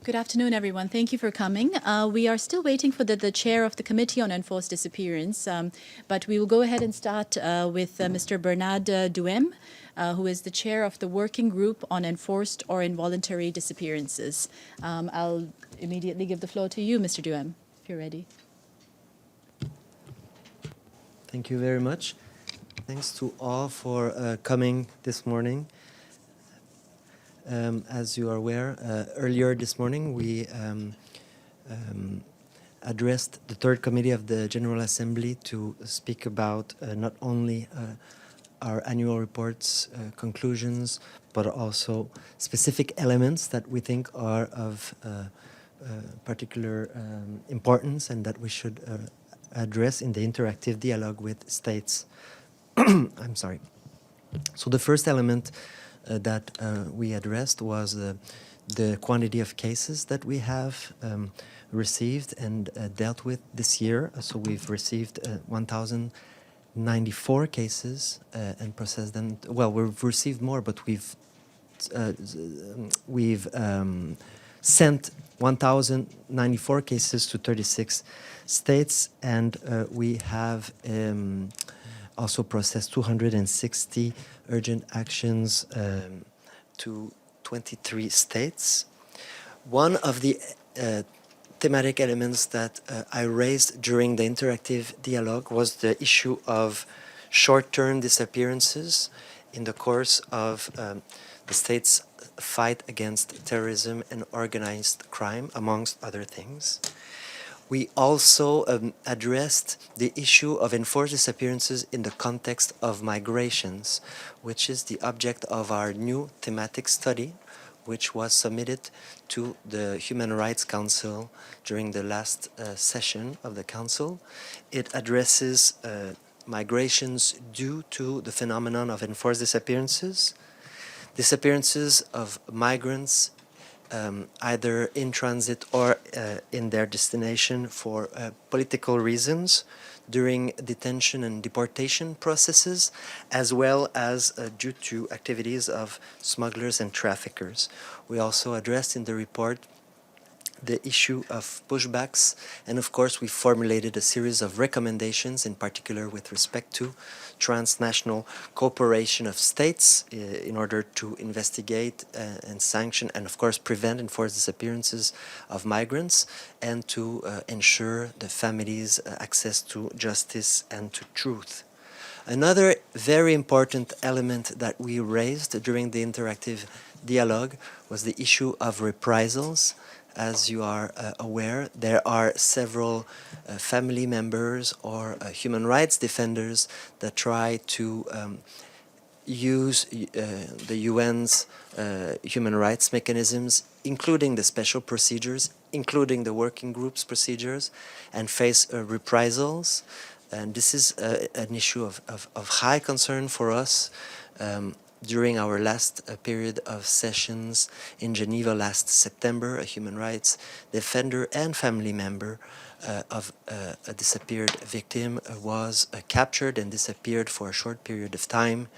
Good afternoon, everyone. Thank you for coming. We are still waiting for the chair of the Committee on Enforced Disappearance, but we will go ahead and start with Mr. Bernard Duhaime, who is the chair of the Working Group on Enforced or Involuntary Disappearances. I'll immediately give the floor to you, Mr. Duhaime, if you're ready. Thank you very much. Thanks to all for coming this morning. As you are aware, earlier this morning we addressed the third committee of the General Assembly to speak about not only our annual reports, conclusions, but also specific elements that we think are of particular importance and that we should address in the interactive dialogue with states. I'm sorry. So the first element that we addressed was the quantity of cases that we have received and dealt with this year. So we've received 1,094 cases and processed them. Well, we've received more, but we've sent 1,094 cases to 36 states, and we have also processed 260 urgent actions to 23 states. One of the thematic elements that I raised during the interactive dialogue was the issue of short-term disappearances in the course of the state's fight against terrorism and organized crime, amongst other things. We also addressed the issue of enforced disappearances in the context of migrations, which is the object of our new thematic study, which was submitted to the Human Rights Council during the last session of the Council. It addresses migrations due to the phenomenon of enforced disappearances, disappearances of migrants either in transit or in their destination for political reasons during detention and deportation processes, as well as due to activities of smugglers and traffickers. We also addressed in the report the issue of pushbacks, and of course we formulated a series of recommendations, in particular with respect to transnational cooperation of states in order to investigate and sanction and of course prevent enforced disappearances of migrants and to ensure the families' access to justice and to truth. Another very important element that we raised during the interactive dialogue was the issue of reprisals. As you are aware, there are several family members or human rights defenders that try to use the UN's human rights mechanisms, including the special procedures, including the working groups procedures, and face reprisals. And this is an issue of high concern for us. During our last period of sessions in Geneva last September, a human rights defender and family member of a disappeared victim was captured and disappeared for a short period of time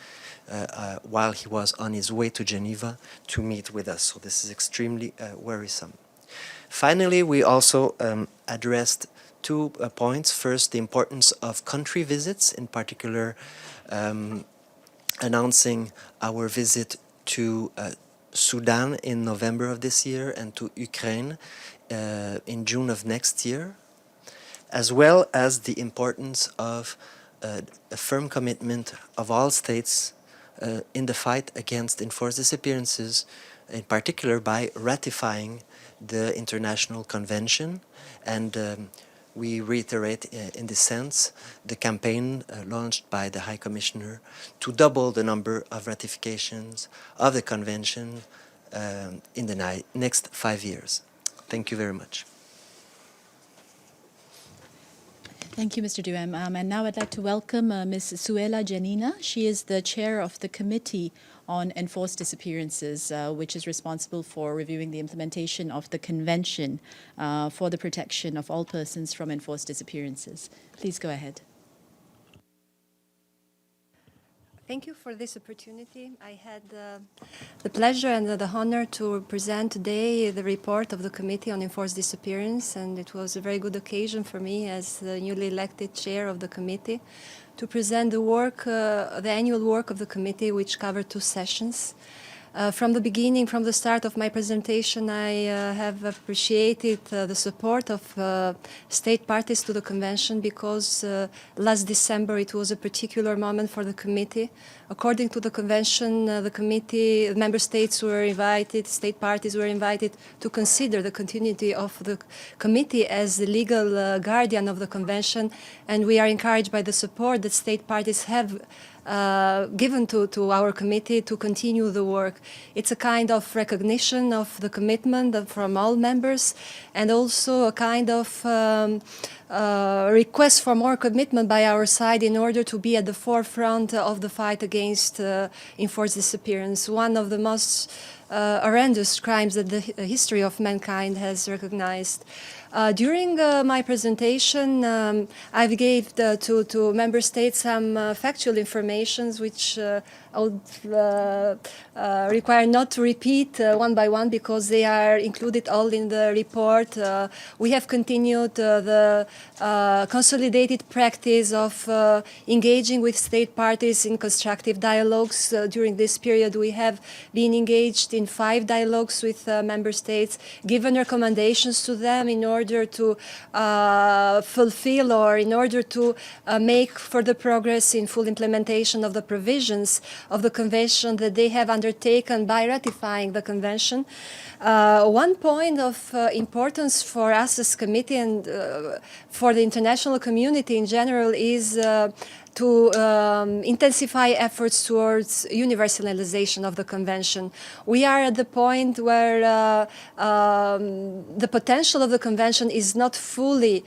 while he was on his way to Geneva to meet with us. So this is extremely worrisome. Finally, we also addressed 2 points. First, the importance of country visits, in particular announcing our visit to Sudan in November of this year and to Ukraine in June of next year, as well as the importance of a firm commitment of all states in the fight against enforced disappearances, in particular by ratifying the International Convention. And we reiterate in this sense the campaign launched by the High Commissioner to double the number of ratifications of the Convention in the next 5 years. Thank you very much. Thank you, Mr. Duhaime. And now I'd like to welcome Ms. Suela Janina. She is the chair of the Committee on Enforced Disappearances, which is responsible for reviewing the implementation of the Convention for the Protection of All Persons from Enforced Disappearances. Please go ahead. Thank you for this opportunity. I had the pleasure and the honor to present today the report of the Committee on Enforced Disappearance, and it was a very good occasion for me as the newly elected chair of the committee to present the work, the annual work of the committee, which covered 2 sessions. From the beginning, from the start of my presentation, I have appreciated the support of state parties to the convention because last December it was a particular moment for the committee. According to the convention, the committee, member states were invited, state parties were invited to consider the continuity of the committee as the legal guardian of the convention, and we are encouraged by the support that state parties have given to our committee to continue the work. It's a kind of recognition of the commitment from all members, and also a kind of request for more commitment by our side in order to be at the forefront of the fight against enforced disappearance, one of the most horrendous crimes that the history of mankind has recognized. During my presentation, I gave to member states some factual information which I would require not to repeat one by one because they are included all in the report. We have continued the consolidated practice of engaging with state parties in constructive dialogues. During this period, we have been engaged in 5 dialogues with member states, given recommendations to them in order to fulfill or in order to make further progress in full implementation of the provisions of the convention that they have undertaken by ratifying the convention. One point of importance for us as committee and for the international community in general is to intensify efforts towards universalization of the convention. We are at the point where the potential of the convention is not fully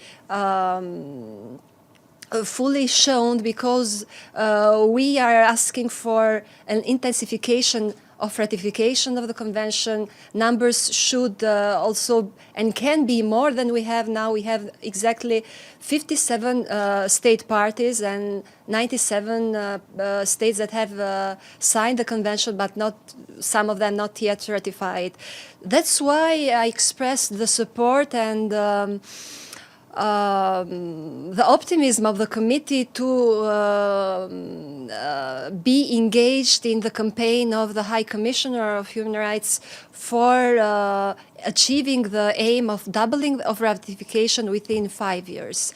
shown because we are asking for an intensification of ratification of the convention. Numbers should also and can be more than we have now. We have exactly 57 state parties and 97 states that have signed the convention, but not some of them not yet ratified. That's why I expressed the support and the optimism of the committee to be engaged in the campaign of the High Commissioner of Human Rights for achieving the aim of doubling of ratification within 5 years.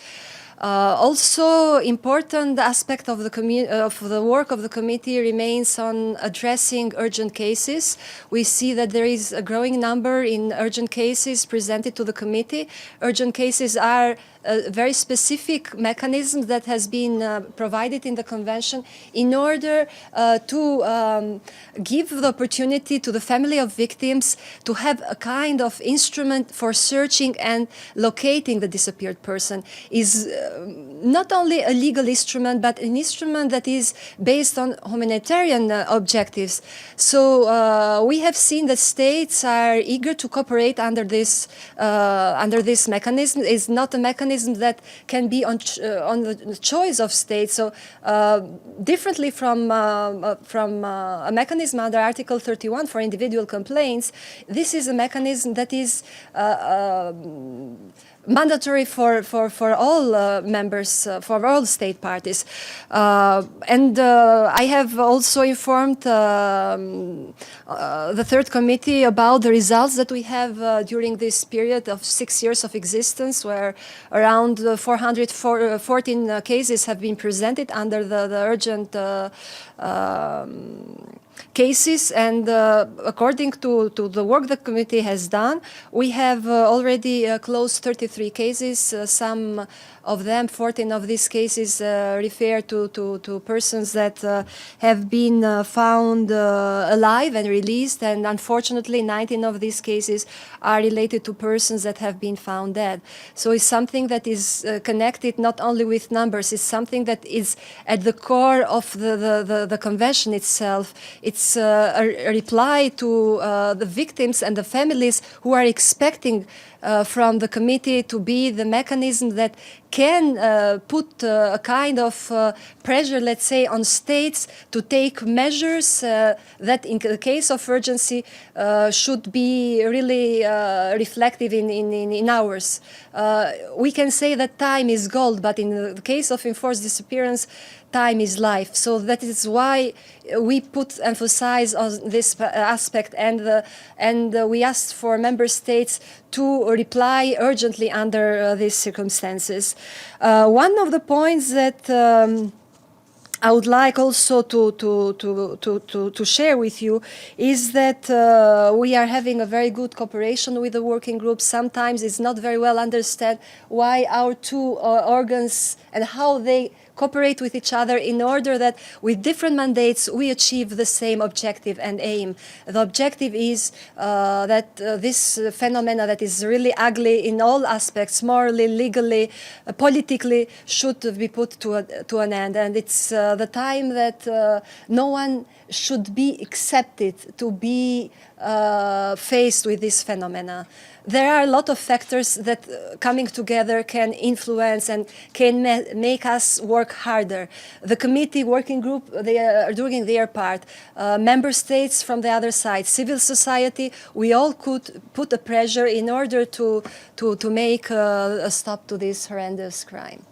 Also, important aspect of the work of the committee remains on addressing urgent cases. We see that there is a growing number in urgent cases presented to the committee. Urgent cases are very specific mechanisms that has been provided in the convention in order to give the opportunity to the family of victims to have a kind of instrument for searching and locating the disappeared person. Is not only a legal instrument, but an instrument that is based on humanitarian objectives. So we have seen that states are eager to cooperate under this mechanism. It's not a mechanism that can be on the choice of states. So differently from a mechanism under Article 31 for individual complaints, this is a mechanism that is mandatory for all members, for all state parties. And I have also informed the third committee about the results that we have during this period of 6 years of existence, where around 414 cases have been presented under the urgent cases, and according to the work the committee has done, we have already closed 33 cases. Some of them, 14 of these cases, refer to persons that have been found alive and released, and unfortunately 19 of these cases are related to persons that have been found dead. So it's something that is connected not only with numbers, it's something that is at the core of the convention itself. It's a reply to the victims and the families who are expecting from the committee to be the mechanism that can put a kind of pressure, let's say, on states to take measures that in the case of urgency should be really reflective in hours. We can say that time is gold, but in the case of enforced disappearance, time is life. So that is why we put emphasis on this aspect, and we asked for member states to reply urgently under these circumstances. One of the points that I would like also to share with you is that we are having a very good cooperation with the working group. Sometimes it's not very well understood why our two organs and how they cooperate with each other in order that with different mandates we achieve the same objective and aim. The objective is that this phenomena that is really ugly in all aspects, morally, legally, politically, should be put to an end. And it's the time that no one should be accepted to be faced with this phenomena. There are a lot of factors that coming together can influence and can make us work harder. The committee working group, they are doing their part. Member states from the other side, civil society, we all could put a pressure in order to make a stop to this horrendous crime.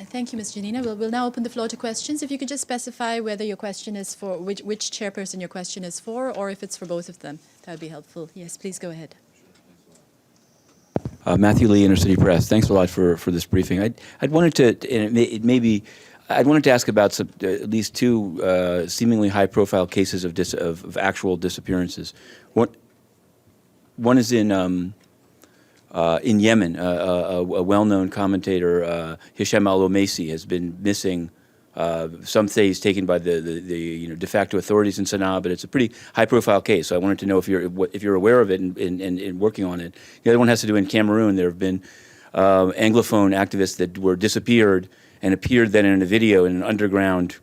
Thank you, Ms. Janina. We'll now open the floor to questions. If you could just specify whether your question is for, which chairperson your question is for, or if it's for both of them, that would be helpful. Yes, please go ahead. Matthew Lee, Inner City Press. Thanks a lot for this briefing. I'd wanted to, and I'd wanted to ask about at least two seemingly high-profile cases of actual disappearances. One is in Yemen. A well-known commentator, Hisham al-Omaisi, has been missing. Some say he's taken by the de facto authorities in Sana'a, but it's a pretty high-profile case. So I wanted to know if you're aware of it and working on it. The other one has to do in Cameroon. There have been Anglophone activists that were disappeared and appeared then in a video in an underground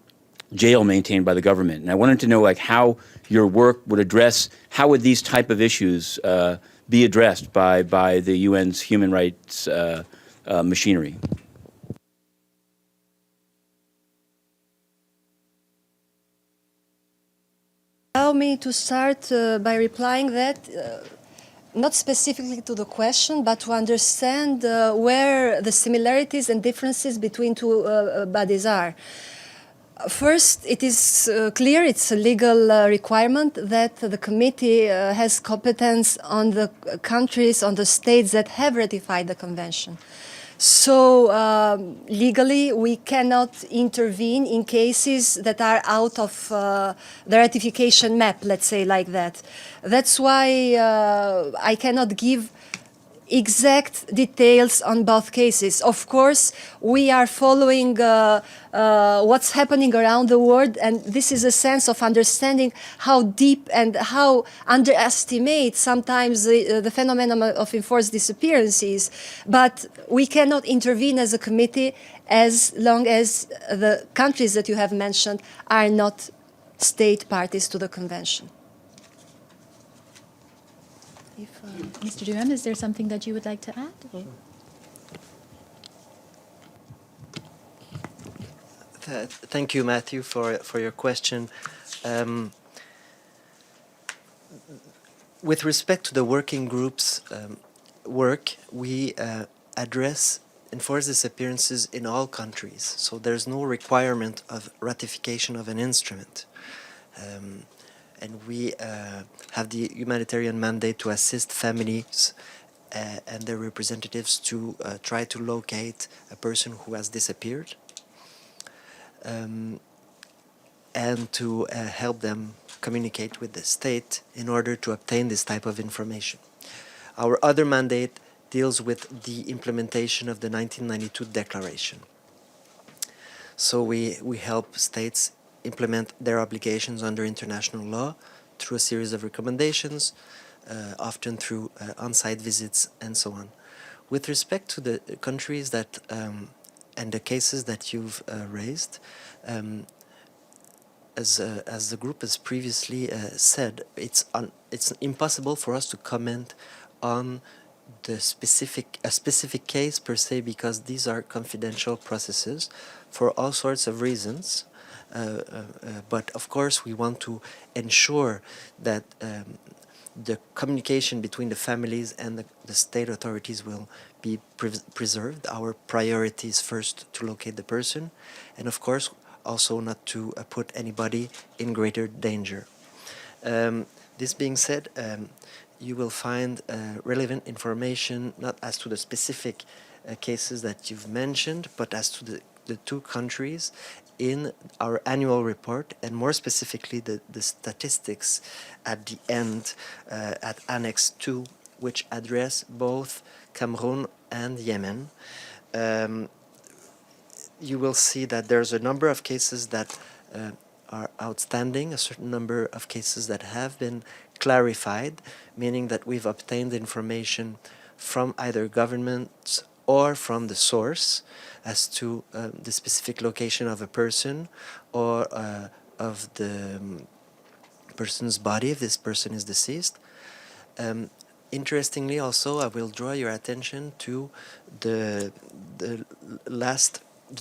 jail maintained by the government. And I wanted to know, like, how your work would address, how would these type of issues be addressed by the UN's human rights machinery? Allow me to start by replying that, not specifically to the question, but to understand where the similarities and differences between two bodies are. First, it is clear, it's a legal requirement that the committee has competence on the countries, on the states that have ratified the convention. So legally, we cannot intervene in cases that are out of the ratification map, let's say like that. That's why I cannot give exact details on both cases. Of course, we are following what's happening around the world, and this is a sense of understanding how deep and how underestimate sometimes the phenomenon of enforced disappearances. But we cannot intervene as a committee as long as the countries that you have mentioned are not state parties to the convention. Mr. Duhaime, is there something that you would like to add? Or? Thank you, Matthew, for your question. With respect to the working group's work, we address enforced disappearances in all countries. So there's no requirement of ratification of an instrument. And we have the humanitarian mandate to assist families and their representatives to try to locate a person who has disappeared, and to help them communicate with the state in order to obtain this type of information. Our other mandate deals with the implementation of the 1992 declaration. So we help states implement their obligations under international law through a series of recommendations, often through on-site visits and so on. With respect to the countries that and the cases that you've raised, as the group has previously said, it's impossible for us to comment on a specific case per se, because these are confidential processes for all sorts of reasons. But of course, we want to ensure that the communication between the families and the state authorities will be preserved. Our priority is first to locate the person, and of course also not to put anybody in greater danger. This being said, you will find relevant information not as to the specific cases that you've mentioned, but as to the two countries in our annual report, and more specifically the statistics at the end at Annex 2, which address both Cameroon and Yemen. You will see that there's a number of cases that are outstanding, a certain number of cases that have been clarified, meaning that we've obtained information from either governments or from the source as to the specific location of a person or of the person's body if this person is deceased. Interestingly, also, I will draw your attention to the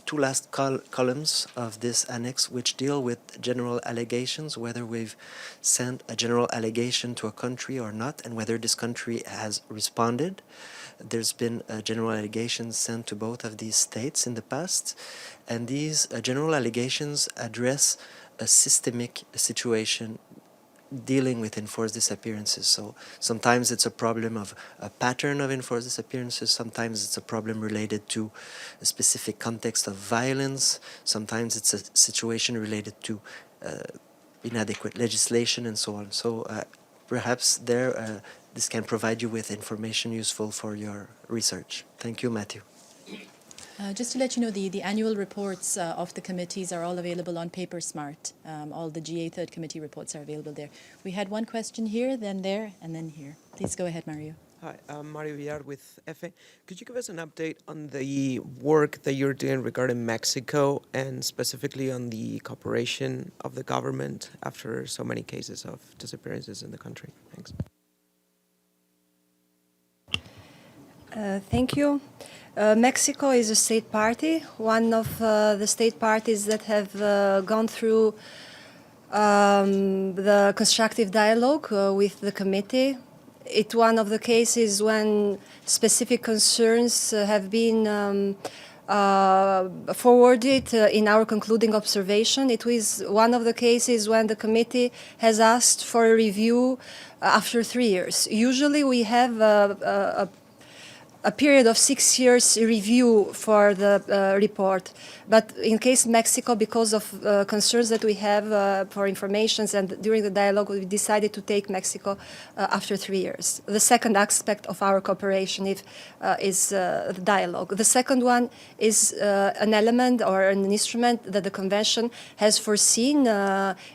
two last columns of this annex, which deal with general allegations, whether we've sent a general allegation to a country or not, and whether this country has responded. There's been general allegations sent to both of these states in the past, and these general allegations address a systemic situation dealing with enforced disappearances. So sometimes it's a problem of a pattern of enforced disappearances, sometimes it's a problem related to a specific context of violence, sometimes it's a situation related to inadequate legislation and so on. So perhaps this can provide you with information useful for your research. Thank you, Matthew. Just to let you know, the annual reports of the committees are all available on PaperSmart. All the GA Third Committee reports are available there. We had one question here, then there, and then here. Please go ahead, Mario. Hi, I'm Mario Villar with EFE. Could you give us an update on the work that you're doing regarding Mexico and specifically on the cooperation of the government after so many cases of disappearances in the country? Thanks. Thank you. Mexico is a state party, one of the state parties that have gone through the constructive dialogue with the committee. It's one of the cases when specific concerns have been forwarded in our concluding observation. It was one of the cases when the committee has asked for a review after 3 years. Usually we have a period of 6 years review for the report. But in case Mexico, because of concerns that we have for information and during the dialogue, we decided to take Mexico after 3 years. The second aspect of our cooperation is the dialogue. The second one is an element or an instrument that the Convention has foreseen.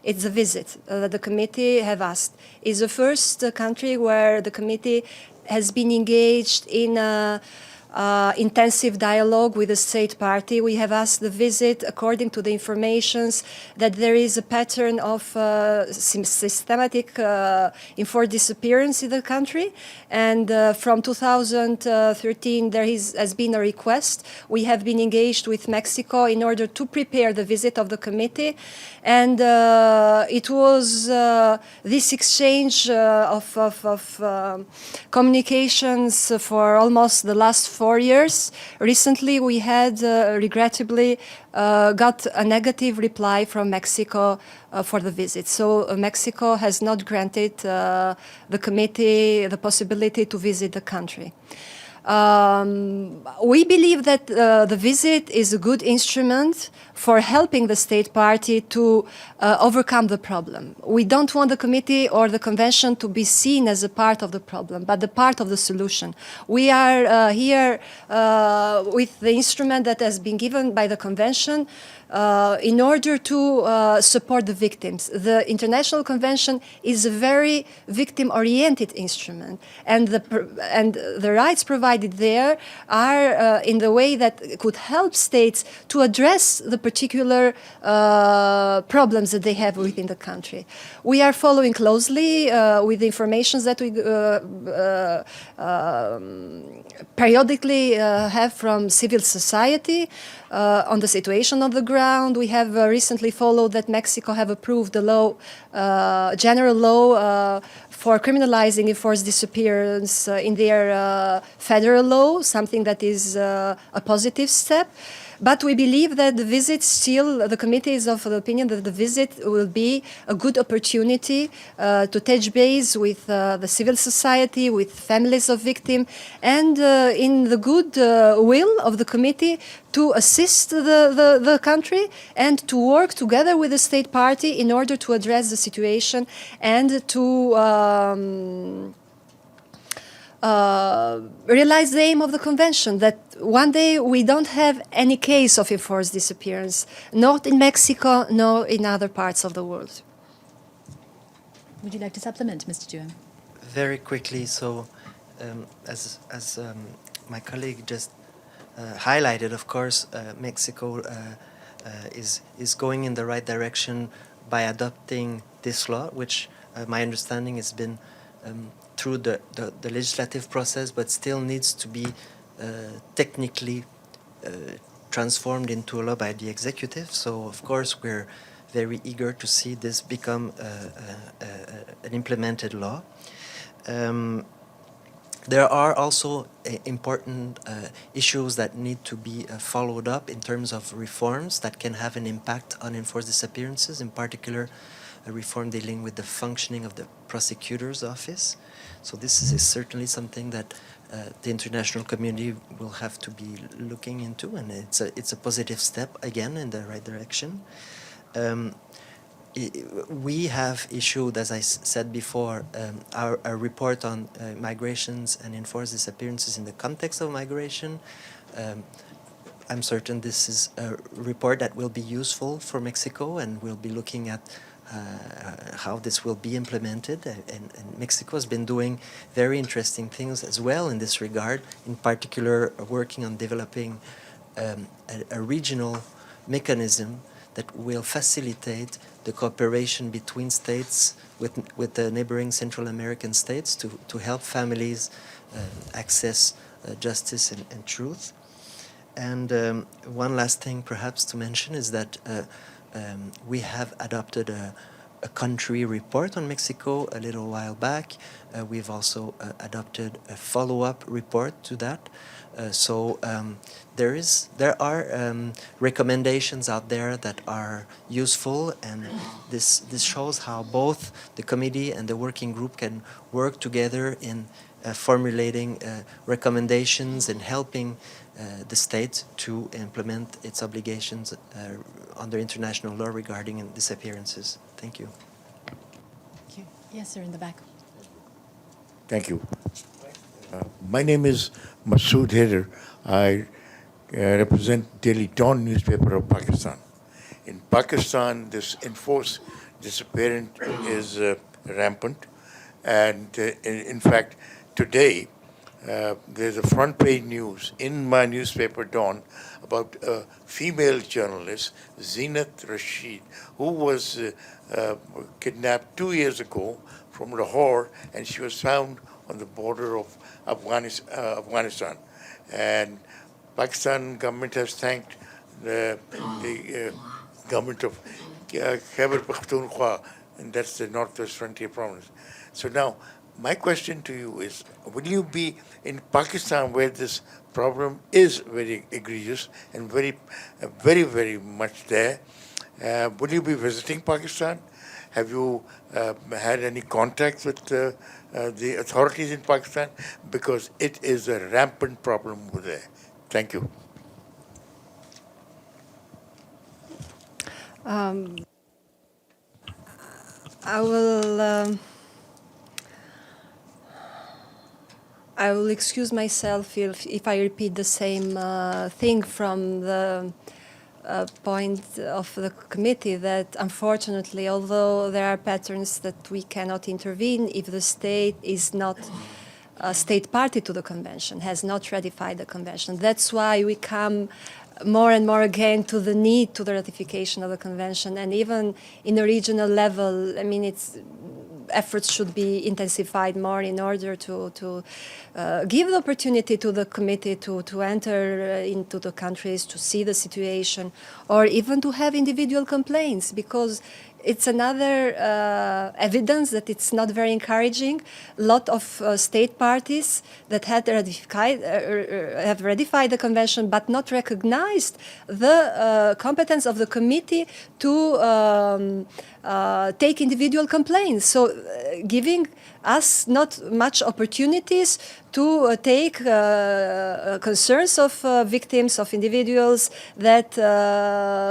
It's a visit that the committee have asked. It's the first country where the committee has been engaged in intensive dialogue with the state party. We have asked the visit according to the informations that there is a pattern of systematic enforced disappearance in the country. And from 2013, there has been a request. We have been engaged with Mexico in order to prepare the visit of the committee. And it was this exchange of communications for almost the last 4 years. Recently, we had, regrettably, got a negative reply from Mexico for the visit. So Mexico has not granted the committee the possibility to visit the country. We believe that the visit is a good instrument for helping the state party to overcome the problem. We don't want the committee or the convention to be seen as a part of the problem, but the part of the solution. We are here with the instrument that has been given by the convention in order to support the victims. The International Convention is a very victim-oriented instrument, and the rights provided provided there are in the way that could help states to address the particular problems that they have within the country. We are following closely with the information that we periodically have from civil society on the situation on the ground. We have recently followed that Mexico have approved the law, general law for criminalizing enforced disappearance in their federal law, something that is a positive step. But we believe that the visit still, the committee is of the opinion that the visit will be a good opportunity to touch base with the civil society, with families of victims, and in the good will of the committee to assist the country and to work together with the state party in order to address the situation and to realize the aim of the convention, that one day we don't have any case of enforced disappearance, not in Mexico, nor in other parts of the world. Would you like to supplement, Mr. Duhaime? Very quickly, so as my colleague just highlighted, of course, Mexico is going in the right direction by adopting this law, which my understanding has been through the legislative process, but still needs to be technically transformed into a law by the executive. So, of course, we're very eager to see this become an implemented law. There are also important issues that need to be followed up in terms of reforms that can have an impact on enforced disappearances, in particular a reform dealing with the functioning of the prosecutor's office. So this is certainly something that the international community will have to be looking into, and it's a positive step, again, in the right direction. We have issued, as I said before, our report on migrations and enforced disappearances in the context of migration. I'm certain this is a report that will be useful for Mexico, and we'll be looking at how this will be implemented. And Mexico has been doing very interesting things as well in this regard, in particular working on developing a regional mechanism that will facilitate the cooperation between states with the neighboring Central American states to help families access justice and truth. And one last thing perhaps to mention is that we have adopted a country report on Mexico a little while back. We've also adopted a follow-up report to that. So there are recommendations out there that are useful, and this shows how both the committee and the working group can work together in formulating recommendations and helping the state to implement its obligations under international law regarding disappearances. Thank you. Thank you. Yes, sir, in the back. Thank you. My name is Masood Haider. I represent Daily Dawn newspaper of Pakistan. In Pakistan, this enforced disappearance is rampant. And in fact, today, there's a front page news in my newspaper, Dawn, about a female journalist, Zinat Rashid, who was kidnapped 2 years ago from Lahore, and she was found on the border of Afghanistan. And Pakistan government has thanked the government of Khyber Pakhtunkhwa, and that's the Northwest Frontier Province. So now, my question to you is, will you be in Pakistan, where this problem is very egregious and very, very much there? Will you be visiting Pakistan? Have you had any contact with the authorities in Pakistan? Because it is a rampant problem over there. Thank you. I will excuse myself if I repeat the same thing from the point of the committee, that unfortunately, although there are patterns that we cannot intervene, if the state is not state party to the convention, has not ratified the convention. That's why we come more and more again to the need to the ratification of the convention, and even in the regional level, I mean, efforts should be intensified more in order to give the opportunity to the committee to enter into the countries, to see the situation, or even to have individual complaints, because it's another evidence that it's not very encouraging. A lot of state parties that have ratified the convention but not recognized the competence of the committee to take individual complaints. So giving us not much opportunities to take concerns of victims, of individuals that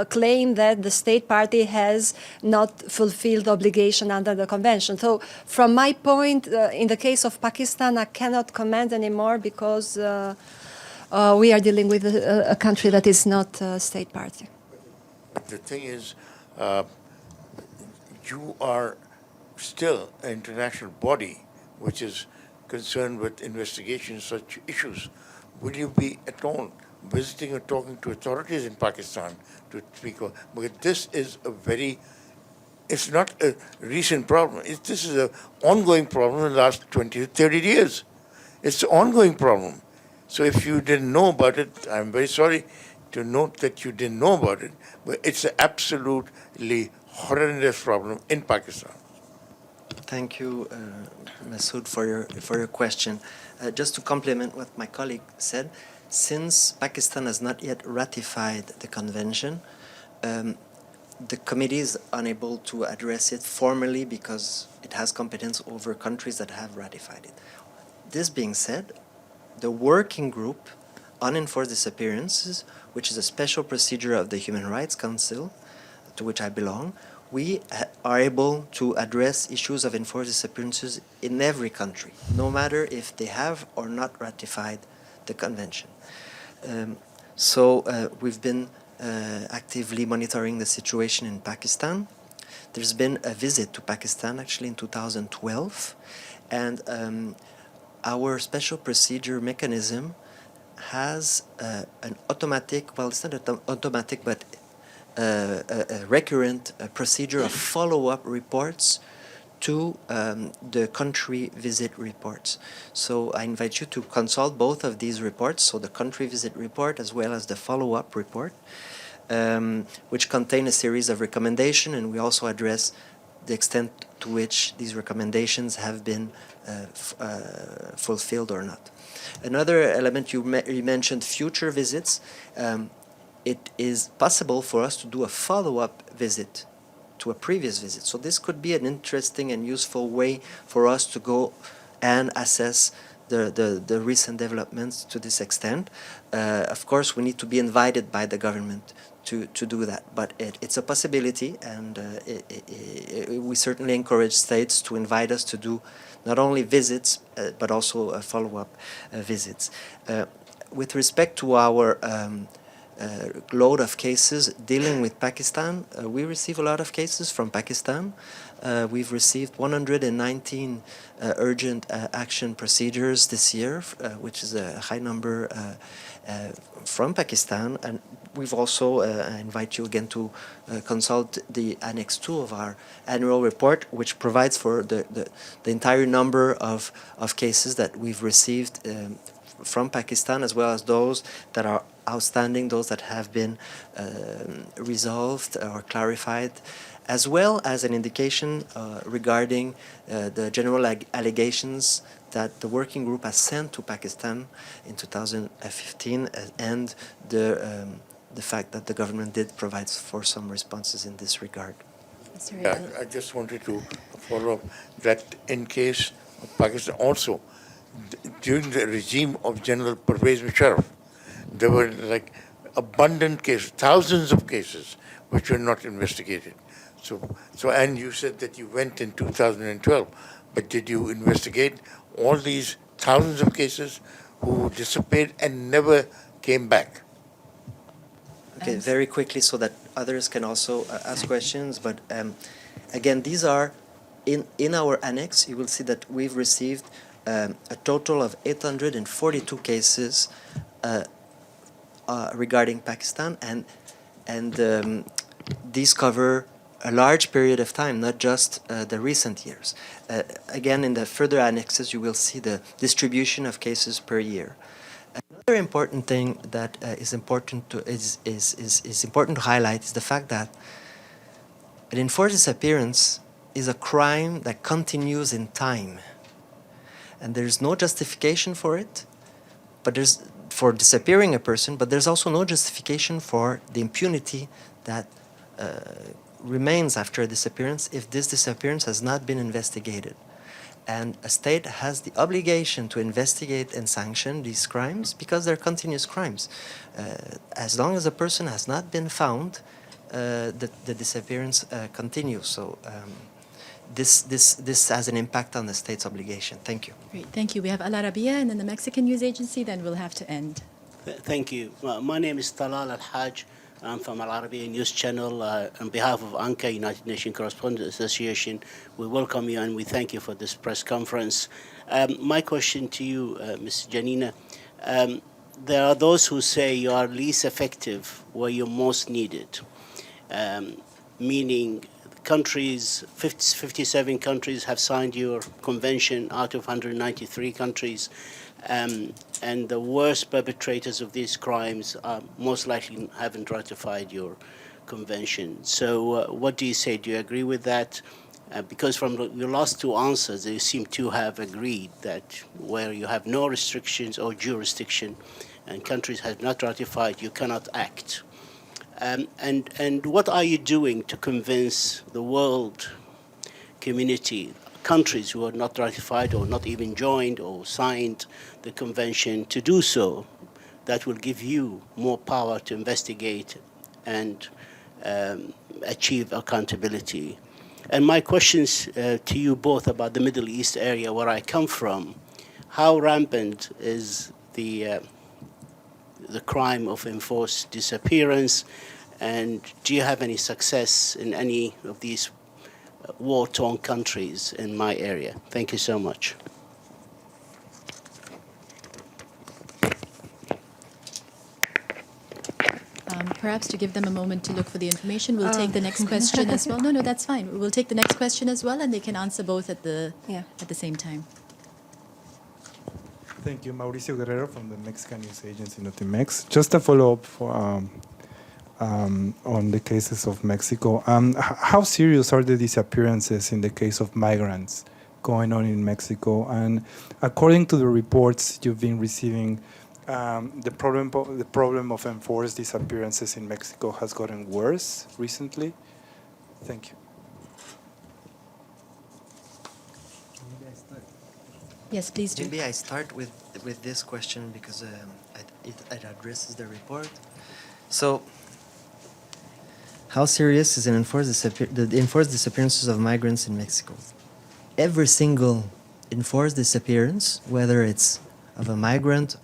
claim that the state party has not fulfilled the obligation under the convention. So from my point, in the case of Pakistan, I cannot comment anymore because we are dealing with a country that is not a state party. The thing is, you are still an international body which is concerned with investigating such issues. Will you be at all visiting or talking to authorities in Pakistan to speak of? Because this is it's not a recent problem. This is an ongoing problem in the last 20 to 30 years. It's an ongoing problem. So if you didn't know about it, I'm very sorry to note that you didn't know about it, but it's an absolutely horrendous problem in Pakistan. Thank you, Masood, for your question. Just to complement what my colleague said, since Pakistan has not yet ratified the convention, the committee is unable to address it formally because it has competence over countries that have ratified it. This being said, the working group on enforced disappearances, which is a special procedure of the Human Rights Council, to which I belong, we are able to address issues of enforced disappearances in every country, no matter if they have or not ratified the convention. We've been actively monitoring the situation in Pakistan. There's been a visit to Pakistan actually in 2012, and our special procedure mechanism has an automatic, well, it's not automatic, but a recurrent procedure of follow-up reports to the country visit reports. So I invite you to consult both of these reports, so the country visit report as well as the follow-up report, which contain a series of recommendations, and we also address the extent to which these recommendations have been fulfilled or not. Another element you mentioned, future visits. It is possible for us to do a follow-up visit to a previous visit. So this could be an interesting and useful way for us to go and assess the recent developments to this extent. Of course, we need to be invited by the government to do that, but it's a possibility, and we certainly encourage states to invite us to do not only visits, but also follow-up visits. With respect to our load of cases dealing with Pakistan, we receive a lot of cases from Pakistan. We've received 119 urgent action procedures this year, which is a high number from Pakistan. And we've also, I invite you again to consult the Annex 2 of our annual report, which provides for the entire number of cases that we've received from Pakistan, as well as those that are outstanding, those that have been resolved or clarified, as well as an indication regarding the general allegations that the working group has sent to Pakistan in 2015, and the fact that the government did provide for some responses in this regard. Yeah, I just wanted to follow up that in case of Pakistan also, during the regime of General Pervez Musharraf, there were like abundant cases, thousands of cases, which were not investigated. So, and you said that you went in 2012, but did you investigate all these thousands of cases who disappeared and never came back? Okay, very quickly so that others can also ask questions, but again, these are in our annex. You will see that we've received a total of 842 cases regarding Pakistan, and these cover a large period of time, not just the recent years. Again, in the further annexes, you will see the distribution of cases per year. Another important thing that is important to highlight is the fact that an enforced disappearance is a crime that continues in time, and there's no justification for it. But there's for disappearing a person, but there's also no justification for the impunity that remains after a disappearance if this disappearance has not been investigated. And a state has the obligation to investigate and sanction these crimes because they're continuous crimes. As long as a person has not been found, the disappearance continues. So this has an impact on the state's obligation. Thank you. Great, thank you. We have Al Arabiya and then the Mexican News Agency, then we'll have to end. Thank you. My name is Talal Al-Haj. I'm from Al Arabiya News Channel. On behalf of ANCA, United Nations Correspondents Association, we welcome you and we thank you for this press conference. My question to you, Ms. Janina, there are those who say you are least effective where you're most needed, meaning countries, 57 countries have signed your convention out of 193 countries. And the worst perpetrators of these crimes most likely haven't ratified your convention. So what do you say? Do you agree with that? Because from your last two answers, you seem to have agreed that where you have no restrictions or jurisdiction and countries have not ratified, you cannot act. And what are you doing to convince the world community, countries who are not ratified or not even joined or signed the convention to do so? That will give you more power to investigate and achieve accountability. And my questions to you both about the Middle East area where I come from, how rampant is the crime of enforced disappearance, and do you have any success in any of these war-torn countries in my area? Thank you so much. Perhaps to give them a moment to look for the information, we'll take the next question as well. No, that's fine. We'll take the next question as well, and they can answer both at the same time. Thank you. Mauricio Guerrero from the Mexican News Agency, Notimex. Just a follow-up for, on the cases of Mexico. How serious are the disappearances in the case of migrants going on in Mexico? And according to the reports you've been receiving, the problem of enforced disappearances in Mexico has gotten worse recently. Thank you. Yes, please do. Maybe I start with this question because it addresses the report. So, how serious is the enforced disappearances of migrants in Mexico? Every single enforced disappearance, whether it's of a migrant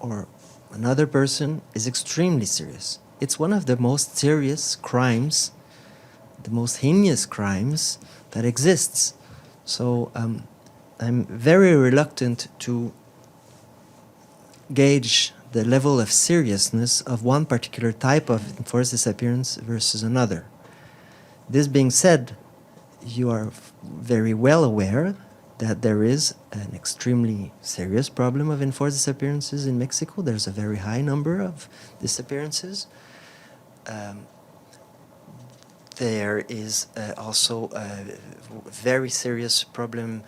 or another person, is extremely serious. It's one of the most serious crimes, the most heinous crimes that exists. So I'm very reluctant to gauge the level of seriousness of one particular type of enforced disappearance versus another. This being said, you are very well aware that there is an extremely serious problem of enforced disappearances in Mexico. There's a very high number of disappearances. There is also a very serious problem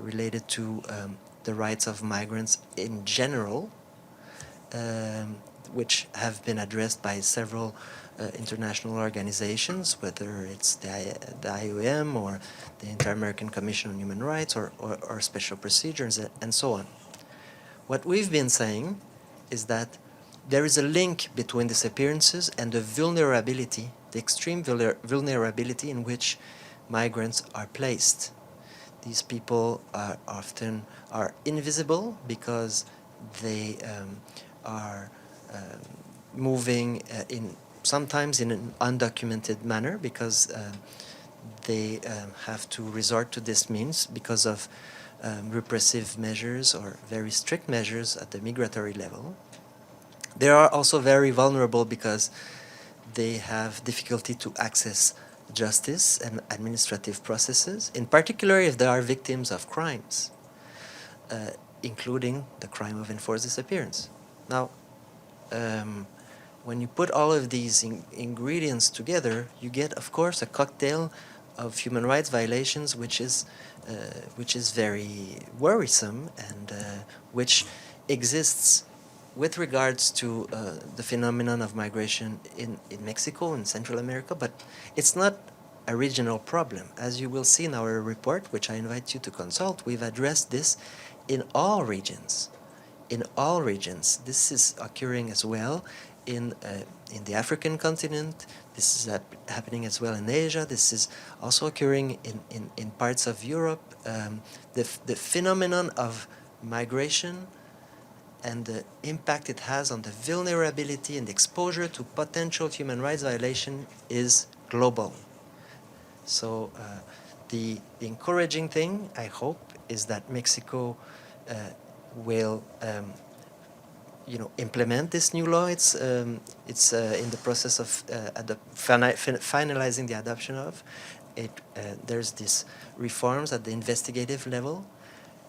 related to the rights of migrants in general, which have been addressed by several international organizations, whether it's the IOM or the Inter-American Commission on Human Rights or special procedures and so on. What we've been saying is that there is a link between disappearances and the vulnerability, the extreme vulnerability in which migrants are placed. These people are often invisible because they are moving sometimes in an undocumented manner because they have to resort to this means because of repressive measures or very strict measures at the migratory level. They are also very vulnerable because they have difficulty to access justice and administrative processes, in particular if they are victims of crimes, including the crime of enforced disappearance. Now, when you put all of these ingredients together, you get, of course, a cocktail of human rights violations, which is very worrisome and which exists with regards to the phenomenon of migration in Mexico and Central America, but it's not a regional problem. As you will see in our report, which I invite you to consult, we've addressed this in all regions. In all regions. This is occurring as well in the African continent. This is happening as well in Asia. This is also occurring in parts of Europe. The phenomenon of migration and the impact it has on the vulnerability and exposure to potential human rights violation is global. So the encouraging thing, I hope, is that Mexico will implement this new law. It's in the process of finalizing the adoption of it. There's these reforms at the investigative level,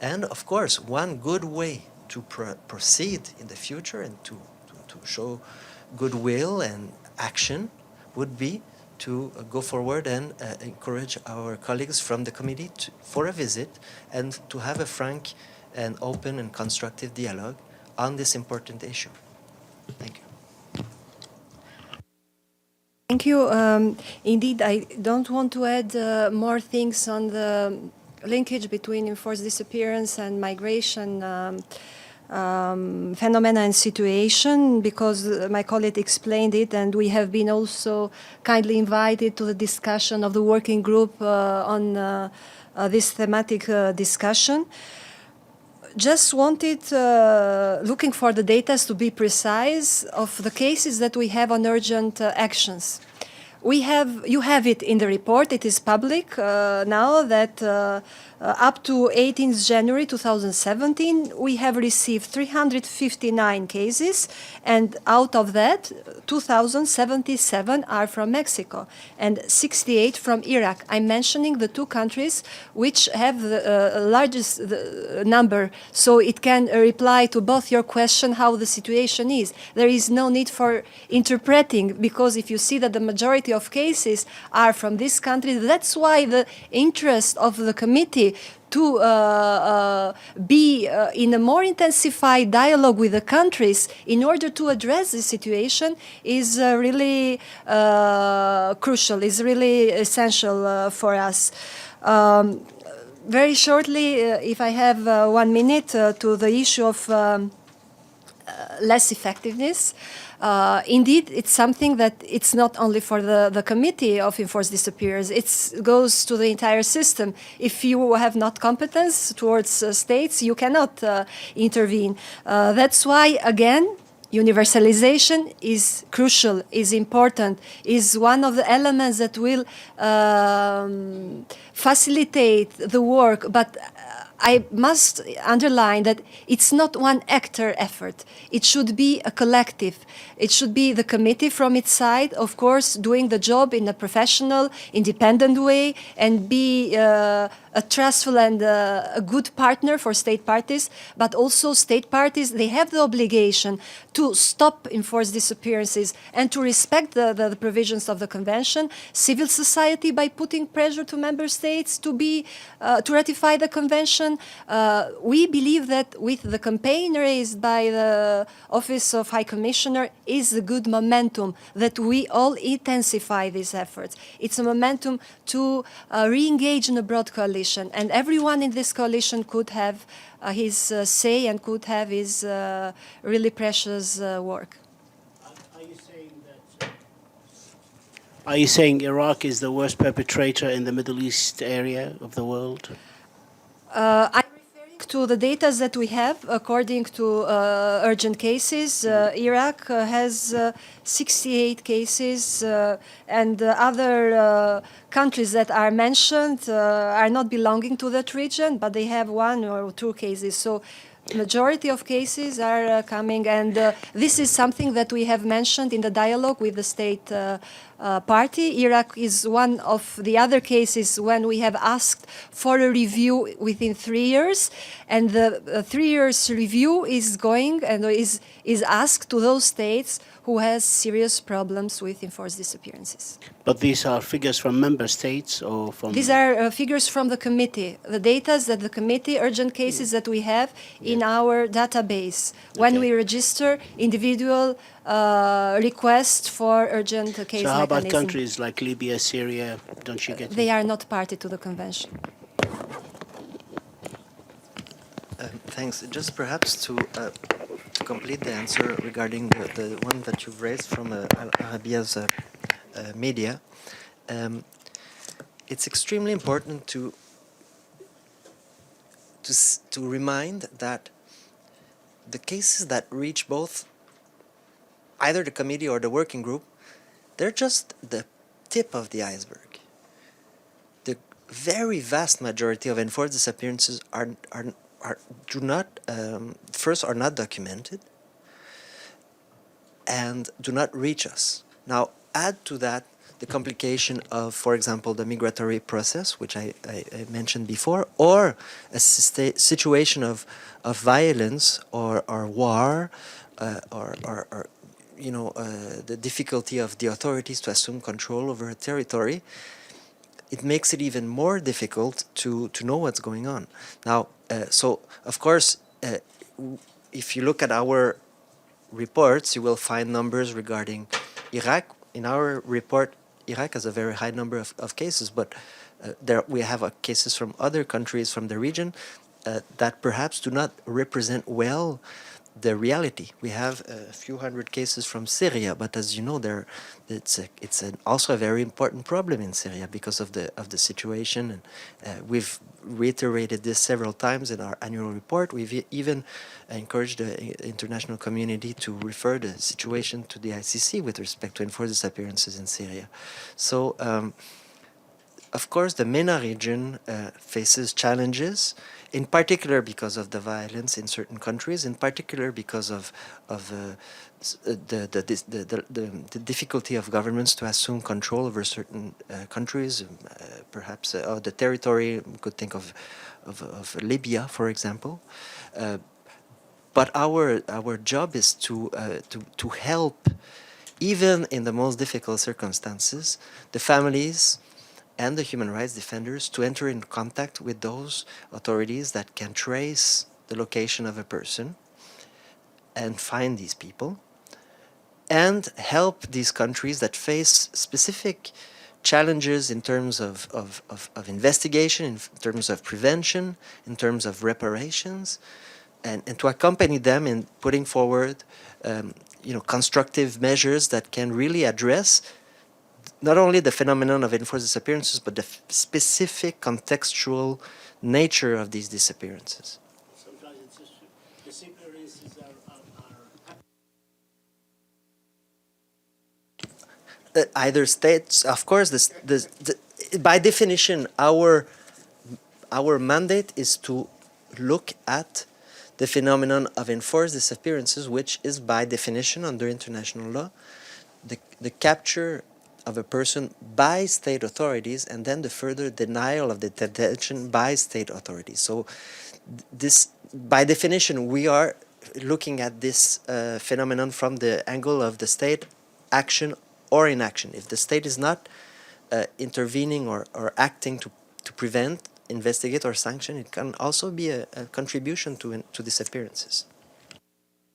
and of course, one good way to proceed in the future and to show goodwill and action would be to go forward and encourage our colleagues from the committee for a visit and to have a frank and open and constructive dialogue on this important issue. Thank you. Thank you. Indeed, I don't want to add more things on the linkage between enforced disappearance and migration phenomena and situation, because my colleague explained it, and we have been also kindly invited to the discussion of the working group on this thematic discussion. Just wanted, looking for the data to be precise, of the cases that we have on urgent actions. You have it in the report. It is public now that up to 18th January 2017, we have received 359 cases, and out of that, 2,077 are from Mexico and 68 from Iraq. I'm mentioning the two countries which have the largest number, so it can reply to both your question how the situation is. There is no need for interpreting, because if you see that the majority of cases are from this country, that's why the interest of the committee to be in a more intensified dialogue with the countries in order to address the situation is really crucial, is really essential for us. Very shortly, if I have 1 minute, to the issue of less effectiveness. Indeed, it's something that it's not only for the Committee of Enforced Disappearance, it goes to the entire system. If you have not competence towards states, you cannot intervene. That's why, again, universalization is crucial, is important, is one of the elements that will facilitate the work, but I must underline that it's not one actor effort. It should be a collective. It should be the committee from its side, of course, doing the job in a professional, independent way, and be a trustful and a good partner for state parties. But also state parties, they have the obligation to stop enforced disappearances and to respect the provisions of the convention. Civil society, by putting pressure to member states to ratify the convention. We believe that with the campaign raised by the Office of High Commissioner is a good momentum that we all intensify these efforts. It's a momentum to re-engage in a broad coalition, and everyone in this coalition could have his say and could have his really precious work. Are you saying Iraq is the worst perpetrator in the Middle East area of the world? I'm referring To the data that we have, according to urgent cases, Iraq has 68 cases, and other countries that are mentioned are not belonging to that region, but they have 1 or 2 cases. So majority of cases are coming, and this is something that we have mentioned in the dialogue with the state party. Iraq is one of the other cases when we have asked for a review within 3 years, and the 3 years review is going and is asked to those states who has serious problems with enforced disappearances. But these are figures from member states or from... These are figures from the committee, the data that the committee, urgent cases that we have in our database when Okay. we register individual requests for urgent case So how about mechanism. countries like Libya, Syria? Don't you get... They are not party to the convention. Thanks. Just perhaps to complete the answer regarding the one that you've raised from Al Arabia's media, it's extremely important to remind that the cases that reach both either the committee or the working group, they're just the tip of the iceberg. The very vast majority of enforced disappearances are not documented and do not reach us. Now, add to that the complication of, for example, the migratory process, which I mentioned before, or a situation of violence or war, or the difficulty of the authorities to assume control over a territory. It makes it even more difficult to know what's going on. Now, so of course, if you look at our reports, you will find numbers regarding Iraq. In our report, Iraq has a very high number of cases, but there we have cases from other countries from the region that perhaps do not represent well the reality. We have a few hundred cases from Syria, but as you know, it's also a very important problem in Syria because of the situation, and we've reiterated this several times in our annual report. We've even encouraged the international community to refer the situation to the ICC with respect to enforced disappearances in Syria. So, of course, the MENA region faces challenges, in particular because of the violence in certain countries, in particular because of the difficulty of governments to assume control over certain countries, perhaps the territory. We could think of Libya, for example. But our job is to help, even in the most difficult circumstances, the families and the human rights defenders to enter in contact with those authorities that can trace the location of a person and find these people, and help these countries that face specific challenges in terms of investigation, in terms of prevention, in terms of reparations, and to accompany them in putting forward constructive measures that can really address not only the phenomenon of enforced disappearances, but the specific contextual nature of these disappearances. Sometimes it's just disappearances are Either states, of course, by definition, our mandate is to look at the phenomenon of enforced disappearances, which is by definition under international law, the capture of a person by state authorities, and then the further denial of the detention by state authorities. So this, by definition, we are looking at this phenomenon from the angle of the state action or inaction. If the state is not intervening or acting to prevent, investigate, or sanction, it can also be a contribution to disappearances.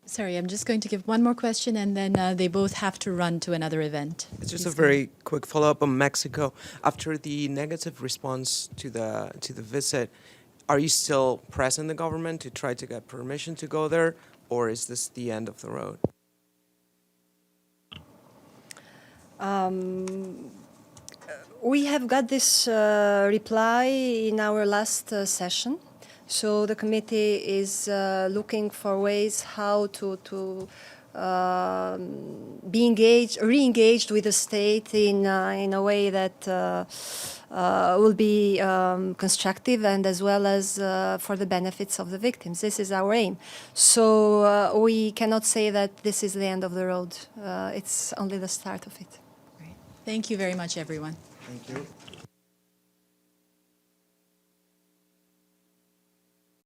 Sorry, I'm just going to give one more question, and then they both have to run to another event. It's just a very quick follow-up on Mexico. After the negative response to the visit, are you still pressing the government to try to get permission to go there, or is this the end of the road? We have got this reply in our last session. So the committee is looking for ways how to be re-engaged with the state in a way that will be constructive and as well as for the benefits of the victims. This is our aim. So we cannot say that this is the end of the road. It's only the start of it. Great. Thank you very much, everyone. Thank you.